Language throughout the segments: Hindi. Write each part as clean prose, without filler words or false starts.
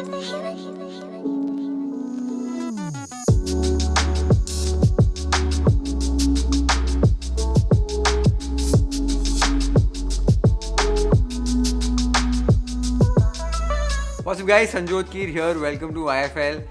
What's up guys, Sanjot Keer here, welcome to IFL।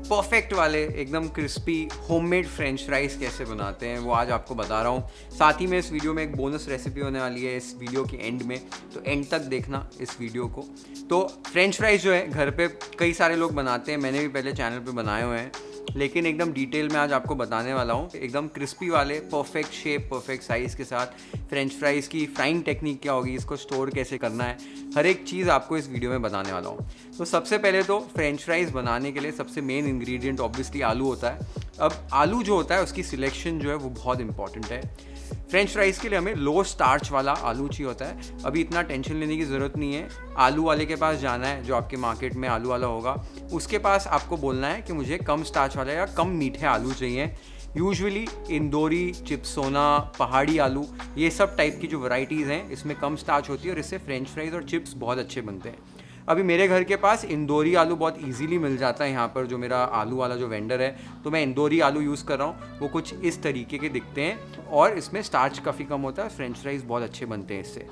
Perfect वाले एकदम क्रिस्पी होममेड फ्रेंच फ्राइज कैसे बनाते हैं वो आज आपको बता रहा हूँ। साथ ही में इस वीडियो में एक बोनस रेसिपी होने वाली है इस वीडियो के एंड में, तो एंड तक देखना इस वीडियो को। तो फ्रेंच फ्राइज जो है घर पे कई सारे लोग बनाते हैं, मैंने भी पहले चैनल पे बनाए हुए हैं, लेकिन एकदम डिटेल में आज आपको बताने वाला हूँ। एकदम क्रिस्पी वाले परफेक्ट शेप परफेक्ट साइज़ के साथ फ्रेंच फ्राइज़ की फ्राइंग टेक्निक क्या होगी, इसको स्टोर कैसे करना है, हर एक चीज़ आपको इस वीडियो में बताने वाला हूँ। तो सबसे पहले तो फ्रेंच फ्राइज़ बनाने के लिए सबसे मेन इंग्रेडिएंट ऑब्वियसली आलू होता है। अब आलू जो होता है उसकी सिलेक्शन जो है वो बहुत इंपॉर्टेंट है। फ्रेंच फ्राइज़ के लिए हमें लो स्टार्च वाला आलू चाहिए होता है। अभी इतना टेंशन लेने की ज़रूरत नहीं है, आलू वाले के पास जाना है जो आपके मार्केट में आलू वाला होगा, उसके पास आपको बोलना है कि मुझे कम स्टार्च वाला या कम मीठे आलू चाहिए। यूजुअली इंदौरी, चिप्सोना, पहाड़ी आलू, ये सब टाइप की जो वैरायटीज़ हैं इसमें कम स्टार्च होती है और इससे फ्रेंच फ्राइज़ और चिप्स बहुत अच्छे बनते हैं। अभी मेरे घर के पास इंदौरी आलू बहुत इजीली मिल जाता है यहाँ पर, जो मेरा आलू वाला जो वेंडर है, तो मैं इंदौरी आलू यूज़ कर रहा हूँ। वो कुछ इस तरीके के दिखते हैं और इसमें स्टार्च काफ़ी कम होता है, फ्रेंच फ्राइज़ बहुत अच्छे बनते हैं इससे।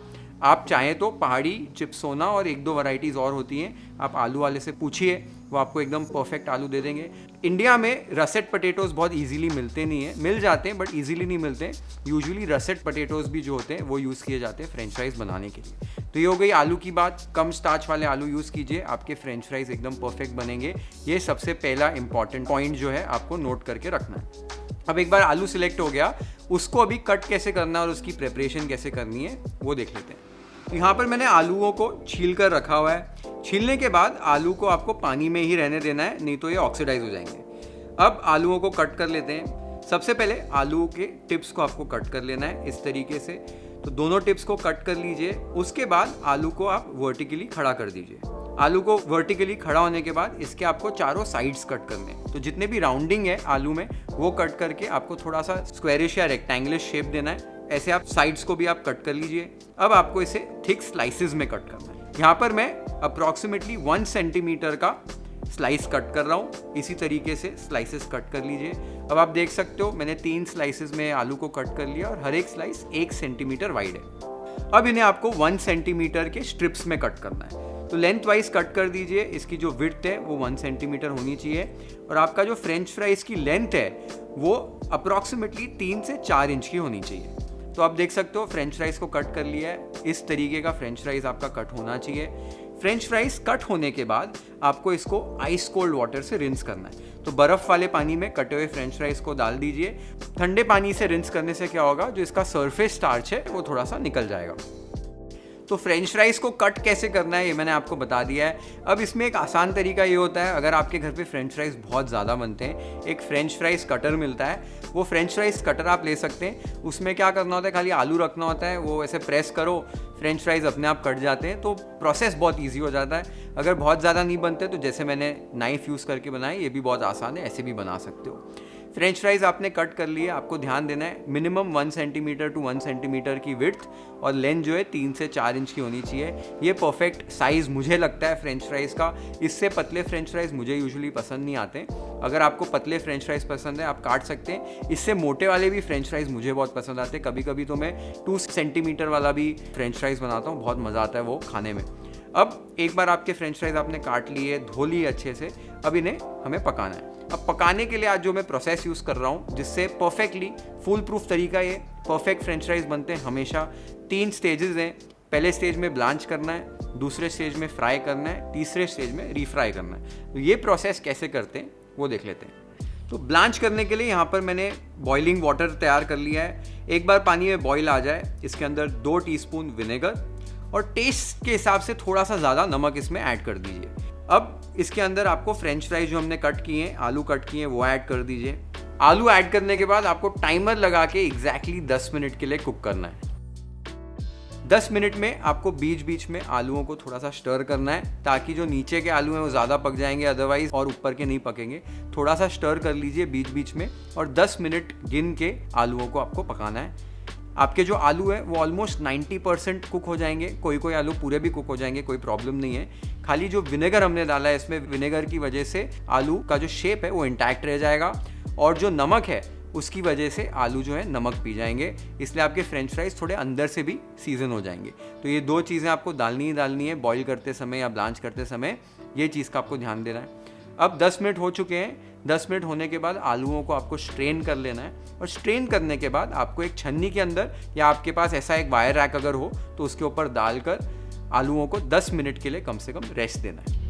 आप चाहें तो पहाड़ी, चिप्सोना और एक दो वैरायटीज़ और होती हैं, आप आलू वाले से पूछिए, वो आपको एकदम परफेक्ट आलू दे देंगे। इंडिया में रसेट पटेटोज़ बहुत इजीली मिलते नहीं हैं, मिल जाते हैं बट इजीली नहीं मिलते। यूजुअली रसेट पटेटोज़ भी जो होते हैं वो यूज़ किए जाते हैं फ्रेंच फ्राइज़ बनाने के लिए। तो ये हो गई आलू की बात, कम स्टार्च वाले आलू यूज़ कीजिए, आपके फ्रेंच फ्राइज़ एकदम परफेक्ट बनेंगे। ये सबसे पहला इंपॉर्टेंट पॉइंट जो है आपको नोट करके रखना है। अब एक बार आलू सिलेक्ट हो गया, उसको अभी कट कैसे करना है और उसकी प्रिपरेशन कैसे करनी है वो देख लेते हैं। यहाँ पर मैंने आलूओं को छील कर रखा हुआ है। छीलने के बाद आलू को आपको पानी में ही रहने देना है, नहीं तो ये ऑक्सीडाइज हो जाएंगे। अब आलूओं को कट कर लेते हैं। सबसे पहले आलू के टिप्स को आपको कट कर लेना है इस तरीके से, तो दोनों टिप्स को कट कर लीजिए। उसके बाद आलू को आप वर्टिकली खड़ा कर दीजिए। आलू को वर्टिकली खड़ा होने के बाद इसके आपको चारों साइड्स कट करने हैं, तो जितने भी राउंडिंग है आलू में वो कट करके आपको थोड़ा सा स्क्वायरिश या रेक्टेंगुलर शेप देना है। ऐसे आप साइड्स को भी आप कट कर लीजिए। अब आपको इसे थिक स्लाइसेस में कट करना है। यहाँ पर मैं अप्रॉक्सीमेटली 1 सेंटीमीटर का स्लाइस कट कर रहा हूँ, इसी तरीके से स्लाइसेस कट कर लीजिए। अब आप देख सकते हो मैंने 3 स्लाइसेस में आलू को कट कर लिया और हर एक स्लाइस 1 सेंटीमीटर वाइड है। अब इन्हें आपको 1 सेंटीमीटर के स्ट्रिप्स में कट करना है, तो लेंथ वाइज कट कर दीजिए। इसकी जो विड्थ है वो 1 सेंटीमीटर होनी चाहिए और आपका जो फ्रेंच फ्राइज की लेंथ है वो अप्रॉक्सीमेटली 3 से 4 इंच की होनी चाहिए। तो आप देख सकते हो फ्रेंच फ्राइज को कट कर लिया है, इस तरीके का फ्रेंच फ्राइज आपका कट होना चाहिए। फ्रेंच फ्राइज कट होने के बाद आपको इसको आइस कोल्ड वाटर से रिंस करना है, तो बर्फ़ वाले पानी में कटे हुए फ्रेंच फ्राइज को डाल दीजिए। ठंडे पानी से रिंस करने से क्या होगा, जो इसका सरफेस स्टार्च है वो थोड़ा सा निकल जाएगा। तो फ्रेंच फ्राइज़ को कट कैसे करना है ये मैंने आपको बता दिया है। अब इसमें एक आसान तरीका ये होता है, अगर आपके घर पे फ्रेंच फ्राइज़ बहुत ज़्यादा बनते हैं, एक फ्रेंच फ्राइज़ कटर मिलता है, वो फ्रेंच फ्राइज़ कटर आप ले सकते हैं। उसमें क्या करना होता है, खाली आलू रखना होता है, वो ऐसे प्रेस करो, फ्रेंच फ्राइज़ अपने आप कट जाते हैं, तो प्रोसेस बहुत ईजी हो जाता है। अगर बहुत ज़्यादा नहीं बनते तो जैसे मैंने नाइफ़ यूज़ करके बनाए, ये भी बहुत आसान है, ऐसे भी बना सकते हो। फ्रेंच फ्राइज़ आपने कट कर लिए, आपको ध्यान देना है मिनिमम 1 सेंटीमीटर टू 1 सेंटीमीटर की विड्थ और लेंथ जो है 3 से 4 इंच की होनी चाहिए। ये परफेक्ट साइज़ मुझे लगता है फ्रेंच फ्राइज़ का। इससे पतले फ्रेंच फ्राइज़ मुझे यूजुअली पसंद नहीं आते। अगर आपको पतले फ्रेंच फ्राइज़ पसंद है आप काट सकते हैं। इससे मोटे वाले भी फ्रेंच फ्राइज़ मुझे बहुत पसंद आते हैं। कभी कभी तो मैं 2 सेंटीमीटर वाला भी फ्रेंच फ्राइज़ बनाता हूँ, बहुत मज़ा आता है वो खाने में। अब एक बार आपके फ्रेंच फ्राइज़ आपने काट लिए, धो लिए अच्छे से, अब इन्हें हमें पकाना है। अब पकाने के लिए आज जो मैं प्रोसेस यूज़ कर रहा हूँ, जिससे परफेक्टली फुल प्रूफ तरीका ये परफेक्ट फ्रेंच फ्राइज़ बनते हैं हमेशा, 3 स्टेजेस हैं। पहले स्टेज में ब्लांच करना है, दूसरे स्टेज में फ्राई करना है, तीसरे स्टेज में रीफ्राई करना है। तो ये प्रोसेस कैसे करते हैं वो देख लेते हैं। तो ब्लांच करने के लिए यहाँ पर मैंने बॉइलिंग वाटर तैयार कर लिया है। एक बार पानी में बॉईल आ जाए, इसके अंदर 2 टीस्पून विनेगर और टेस्ट के हिसाब से थोड़ा सा ज़्यादा नमक इसमें ऐड कर दीजिए। अब इसके अंदर आपको फ्रेंच फ्राइज जो हमने कट किए हैं, आलू कट किए हैं, वो ऐड कर दीजिए। आलू ऐड करने के बाद आपको टाइमर लगा के एग्जैक्टली 10 मिनट के लिए कुक करना है। 10 मिनट में आपको बीच बीच में आलूओं को थोड़ा सा स्टर करना है, ताकि जो नीचे के आलू हैं वो ज़्यादा पक जाएंगे अदरवाइज, और ऊपर के नहीं पकेंगे। थोड़ा सा स्टर कर लीजिए बीच बीच में और 10 मिनट गिन के आलूओं को आपको पकाना है। आपके जो आलू है वो ऑलमोस्ट 90% कुक हो जाएंगे, कोई कोई आलू पूरे भी कुक हो जाएंगे, कोई प्रॉब्लम नहीं है। खाली जो विनेगर हमने डाला है इसमें, विनेगर की वजह से आलू का जो शेप है वो इंटैक्ट रह जाएगा, और जो नमक है उसकी वजह से आलू जो है नमक पी जाएंगे, इसलिए आपके फ्रेंच फ्राइज थोड़े अंदर से भी सीजन हो जाएंगे। तो ये 2 चीज़ें आपको डालनी ही डालनी है बॉईल करते समय या ब्लांच करते समय, ये चीज़ का आपको ध्यान देना है। अब 10 मिनट हो चुके हैं। 10 मिनट होने के बाद आलूओं को आपको स्ट्रेन कर लेना है, और स्ट्रेन करने के बाद आपको एक छन्नी के अंदर, या आपके पास ऐसा एक वायर रैक अगर हो तो उसके ऊपर डालकर आलूओं को 10 मिनट के लिए कम से कम रेस्ट देना है।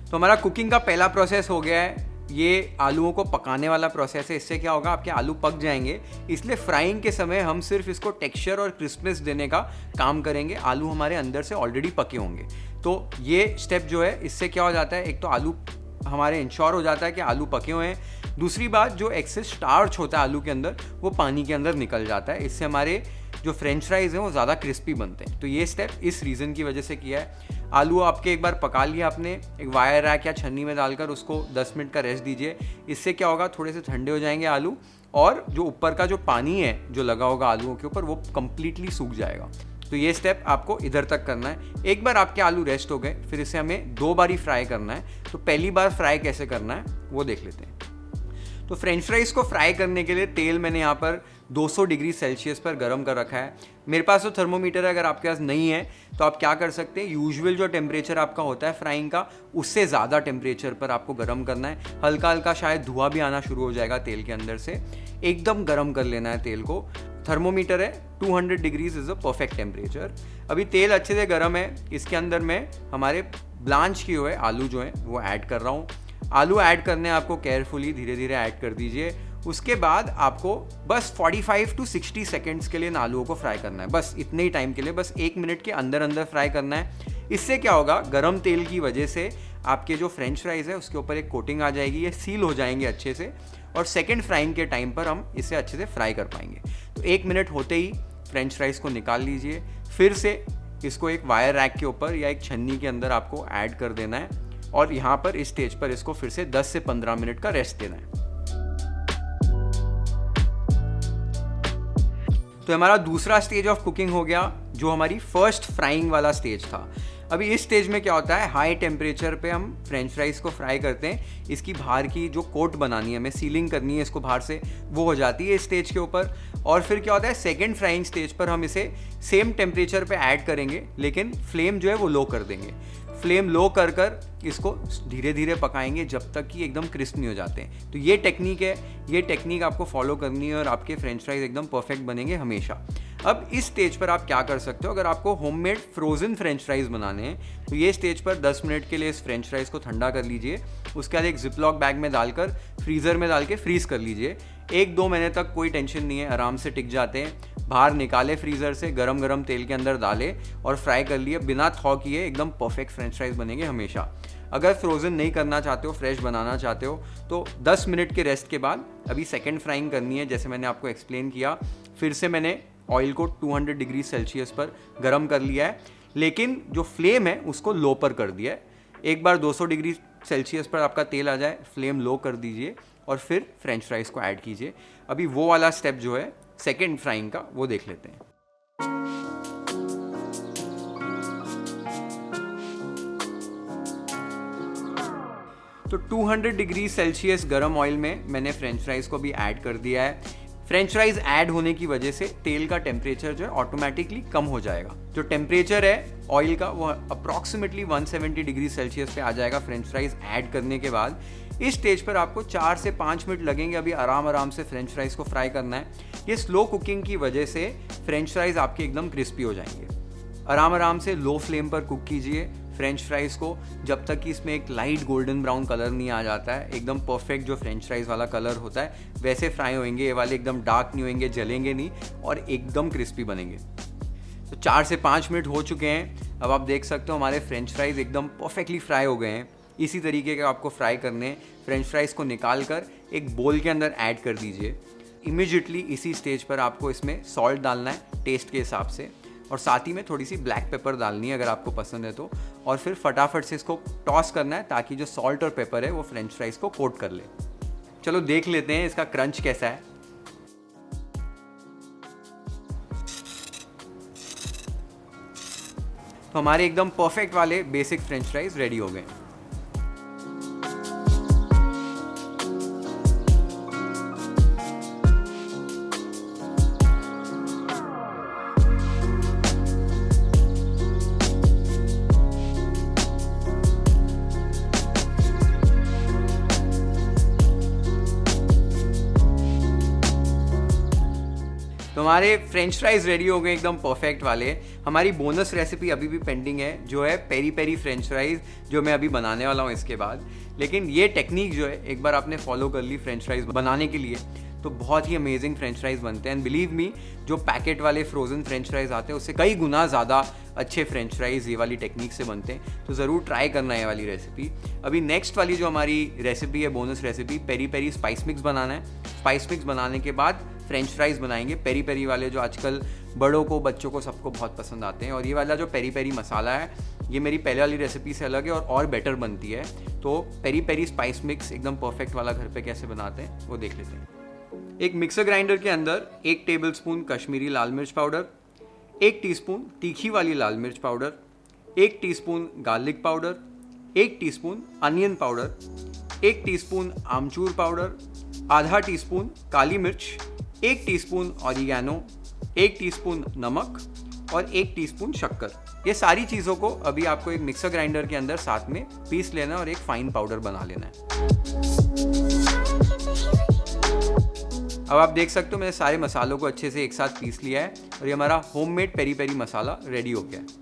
तो हमारा कुकिंग का पहला प्रोसेस हो गया है, ये आलूओं को पकाने वाला प्रोसेस है। इससे क्या होगा, आपके आलू पक जाएंगे, इसलिए फ्राइंग के समय हम सिर्फ इसको टेक्सचर और क्रिस्पनेस देने का काम करेंगे। आलू हमारे अंदर से ऑलरेडी पके होंगे। तो ये स्टेप जो है, इससे क्या हो जाता है, एक तो आलू हमारे इंश्योर हो जाता है कि आलू पके हुए हैं। दूसरी बात, जो एक्सेस स्टार्च होता है आलू के अंदर वो पानी के अंदर निकल जाता है। इससे हमारे जो फ्रेंच फ्राइज हैं वो ज़्यादा क्रिस्पी बनते हैं। तो ये स्टेप इस रीज़न की वजह से किया है। आलू आपके एक बार पका लिया आपने, एक वायर रैक या छन्नी में डालकर उसको 10 मिनट का रेस्ट दीजिए। इससे क्या होगा, थोड़े से ठंडे हो जाएंगे आलू, और जो ऊपर का जो पानी है जो लगा होगा आलूओं के ऊपर वो कंप्लीटली सूख जाएगा। तो ये स्टेप आपको इधर तक करना है। एक बार आपके आलू रेस्ट हो गए, फिर इसे हमें 2 बार ही फ्राई करना है। तो पहली बार फ्राई कैसे करना है वो देख लेते हैं। तो फ्रेंच फ्राइज को फ्राई करने के लिए तेल मैंने यहाँ पर 200 डिग्री सेल्सियस पर गर्म कर रखा है। मेरे पास तो थर्मोमीटर है, अगर आपके पास नहीं है तो आप क्या कर सकते हैं, यूजुअल जो टेम्परेचर आपका होता है फ्राइंग का, उससे ज़्यादा टेम्परेचर पर आपको गर्म करना है। हल्का हल्का शायद धुआं भी आना शुरू हो जाएगा तेल के अंदर से। एकदम गर्म कर लेना है तेल को। थर्मोमीटर है 200 degrees is a perfect temperature. अभी तेल अच्छे से गर्म है, इसके अंदर मैं हमारे ब्लांच किए हुए आलू जो हैं वो ऐड कर रहा हूँ। आलू ऐड करने आपको केयरफुली धीरे धीरे ऐड कर दीजिए। उसके बाद आपको बस 45 टू 60 सेकेंड्स के लिए इन आलूओं को फ्राई करना है, बस इतने ही टाइम के लिए, बस 1 मिनट के अंदर अंदर फ्राई करना है। इससे क्या होगा, गरम तेल की वजह से आपके जो फ्रेंच फ्राइज है उसके ऊपर एक कोटिंग आ जाएगी, ये सील हो जाएंगे अच्छे से, और सेकेंड फ्राइंग के टाइम पर हम इसे अच्छे से फ्राई कर पाएंगे। तो 1 मिनट होते ही फ्रेंच फ्राइज को निकाल लीजिए, फिर से इसको एक वायर रैक के ऊपर या एक छन्नी के अंदर आपको ऐड कर देना है, और यहाँ पर इस स्टेज पर इसको फिर से 10 से 15 मिनट का रेस्ट देना है। तो हमारा दूसरा स्टेज ऑफ कुकिंग हो गया, जो हमारी फर्स्ट फ्राइंग वाला स्टेज था। अभी इस स्टेज में क्या होता है, हाई टेम्परेचर पे हम फ्रेंच फ्राइज को फ्राई करते हैं। इसकी बाहर की जो कोट बनानी है, हमें सीलिंग करनी है इसको बाहर से, वो हो जाती है इस स्टेज के ऊपर। और फिर क्या होता है, सेकेंड फ्राइंग स्टेज पर हम इसे सेम टेम्परेचर पे ऐड करेंगे, लेकिन फ्लेम जो है वो लो कर देंगे। फ्लेम लो कर कर इसको धीरे धीरे पकाएंगे जब तक कि एकदम क्रिस्प नहीं हो जाते हैं। तो ये टेक्निक है, ये टेक्निक आपको फॉलो करनी है और आपके फ्रेंच फ्राइज एकदम परफेक्ट बनेंगे हमेशा। अब इस स्टेज पर आप क्या कर सकते हो, अगर आपको होममेड फ्रोज़न फ्रेंच फ्राइज बनाने हैं तो ये स्टेज पर 10 मिनट के लिए इस फ्रेंच फ्राइज को ठंडा कर लीजिए। उसके बाद एक जिपलॉक बैग में डालकर फ्रीज़र में डाल के फ्रीज़ कर लीजिए। 1-2 महीने तक कोई टेंशन नहीं है, आराम से टिक जाते हैं। बाहर निकाले फ्रीज़र से, गरम गरम तेल के अंदर डाले और फ्राई कर लिए, बिना थॉ किए एकदम परफेक्ट फ्रेंच फ्राइज बनेंगे हमेशा। अगर फ्रोज़न नहीं करना चाहते हो, फ्रेश बनाना चाहते हो, तो 10 मिनट के रेस्ट के बाद अभी सेकेंड फ्राइंग करनी है, जैसे मैंने आपको एक्सप्लेन किया। फिर से मैंने ऑयल को 200 डिग्री सेल्सियस पर गर्म कर लिया है, लेकिन जो फ्लेम है उसको लो पर कर दिया है। एक बार 200 डिग्री सेल्सियस पर आपका तेल आ जाए, फ्लेम लो कर दीजिए और फिर फ्रेंच फ्राइज को ऐड कीजिए। अभी वो वाला स्टेप जो है सेकेंड फ्राइंग का, वो देख लेते हैं। तो 200 डिग्री सेल्सियस गर्म ऑयल में मैंने फ्रेंच फ्राइज को भी ऐड कर दिया है। फ्रेंच फ्राइज ऐड होने की वजह से तेल का टेम्परेचर जो है ऑटोमेटिकली कम हो जाएगा। जो टेम्परेचर है ऑयल का वो अप्रॉक्सीमेटली 170 डिग्री सेल्सियस पे आ जाएगा फ्रेंच फ्राइज ऐड करने के बाद। इस स्टेज पर आपको 4 से 5 मिनट लगेंगे अभी आराम से फ्रेंच फ्राइज को फ्राई करना है। ये स्लो कुकिंग की वजह से फ्रेंच फ्राइज आपके एकदम क्रिस्पी हो जाएंगे। आराम से लो फ्लेम पर कुक कीजिए फ्रेंच फ्राइज को, जब तक कि इसमें एक लाइट गोल्डन ब्राउन कलर नहीं आ जाता है। एकदम परफेक्ट जो फ्रेंच फ्राइज वाला कलर होता है वैसे फ्राई होंगे, ये वाले एकदम डार्क नहीं होंगे, जलेंगे नहीं और एकदम क्रिस्पी बनेंगे। तो 4 से 5 मिनट हो चुके हैं। अब आप देख सकते हो हमारे फ्रेंच फ्राइज एकदम परफेक्टली फ्राई हो गए हैं। इसी तरीके के आपको फ्राई करने हैं। फ्रेंच फ्राइज को निकाल कर एक बोल के अंदर ऐड कर दीजिए। इमीडिएटली इसी स्टेज पर आपको इसमें सॉल्ट डालना है टेस्ट के हिसाब से, और साथ ही में थोड़ी सी ब्लैक पेपर डालनी है अगर आपको पसंद है तो, और फिर फटाफट से इसको टॉस करना है ताकि जो सॉल्ट और पेपर है वो फ्रेंच फ्राइज को कोट कर ले। चलो देख लेते हैं इसका क्रंच कैसा है। तो हमारे एकदम परफेक्ट वाले बेसिक फ्रेंच फ्राइज रेडी हो गए। तो हमारे फ्रेंच फ्राइज रेडी हो गए एकदम परफेक्ट वाले। हमारी बोनस रेसिपी अभी भी पेंडिंग है जो है पेरी पेरी फ्रेंच फ्राइज, जो मैं अभी बनाने वाला हूँ इसके बाद। लेकिन ये टेक्निक जो है एक बार आपने फॉलो कर ली फ्रेंच फ्राइज बनाने के लिए तो बहुत ही अमेजिंग फ्रेंच फ्राइज बनते हैं। एंड बिलीव मी, जो पैकेट वाले फ्रोजन फ्रेंच फ्राइज आते हैं उससे कई गुना ज़्यादा अच्छे फ्रेंच फ्राइज ये वाली टेक्निक से बनते हैं। तो ज़रूर ट्राई करना ये वाली रेसिपी। अभी नेक्स्ट वाली जो हमारी रेसिपी है bonus recipe, peri peri spice mix बनाना है। स्पाइस मिक्स बनाने के बाद फ्रेंच फ्राइज बनाएंगे पेरी पेरी वाले, जो आजकल बड़ों को बच्चों को सबको बहुत पसंद आते हैं। और ये वाला जो पेरी पेरी मसाला है ये मेरी पहले वाली रेसिपी से अलग है और बेटर बनती है। तो पेरी पेरी स्पाइस मिक्स एकदम परफेक्ट वाला घर पे कैसे बनाते हैं वो देख लेते हैं। एक मिक्सर ग्राइंडर के अंदर 1 टेबलस्पून कश्मीरी लाल मिर्च पाउडर, 1 टीस्पून तीखी वाली लाल मिर्च powder, 1 teaspoon garlic powder, 1 teaspoon onion powder, 1 teaspoon आमचूर पाउडर, आधा टीस्पून काली मिर्च, 1 टीस्पून ऑरिगैनो, 1 टीस्पून नमक और 1 टीस्पून शक्कर। ये सारी चीज़ों को अभी आपको एक मिक्सर ग्राइंडर के अंदर साथ में पीस लेना है और एक फाइन पाउडर बना लेना है। अब आप देख सकते हो मैंने सारे मसालों को अच्छे से एक साथ पीस लिया है और ये हमारा होममेड पेरी पेरी मसाला रेडी हो गया है।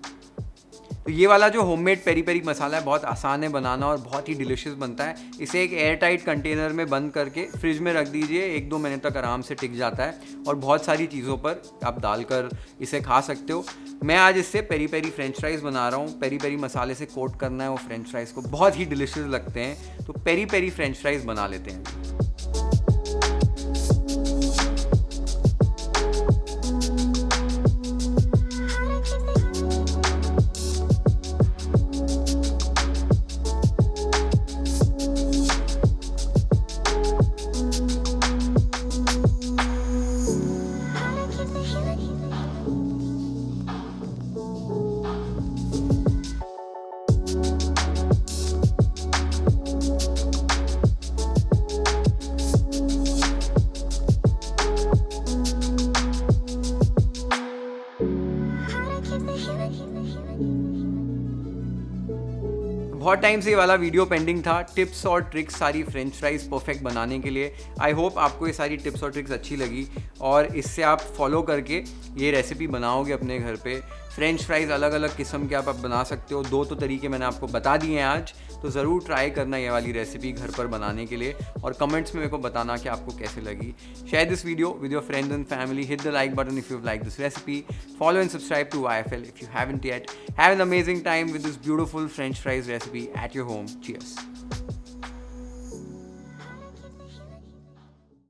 तो ये वाला जो होममेड पेरी पेरी मसाला है बहुत आसान है बनाना और बहुत ही डिलीशियस बनता है। इसे एक एयर टाइट कंटेनर में बंद करके फ्रिज में रख दीजिए, 1-2 महीने तक आराम से टिक जाता है और बहुत सारी चीज़ों पर आप डालकर इसे खा सकते हो। मैं आज इससे पेरी पेरी फ्रेंच फ्राइज़ बना रहा हूँ। पेरी पेरी मसाले से कोट करना है वो फ्रेंच फ्राइज़ को, बहुत ही डिलीशियस लगते हैं। तो पेरी पेरी फ्रेंच फ्राइज़ बना लेते हैं। बहुत टाइम से ये वाला वीडियो पेंडिंग था, टिप्स और ट्रिक्स सारी फ्रेंच फ्राइज़ परफेक्ट बनाने के लिए। आई होप आपको ये सारी टिप्स और ट्रिक्स अच्छी लगी और इससे आप फॉलो करके ये रेसिपी बनाओगे अपने घर पे। फ्रेंच फ्राइज़ अलग अलग किस्म के आप बना सकते हो। 2 तो तरीके मैंने आपको बता दिए हैं आज, तो ज़रूर ट्राई करना ये वाली रेसिपी घर पर बनाने के लिए और कमेंट्स में मेरे को बताना कि आपको कैसे लगी। Share this video with your friends and family, hit the like button if you like this recipe, follow and subscribe to IFL if you haven't yet. Have an amazing time with this beautiful French fries recipe at your home. Cheers.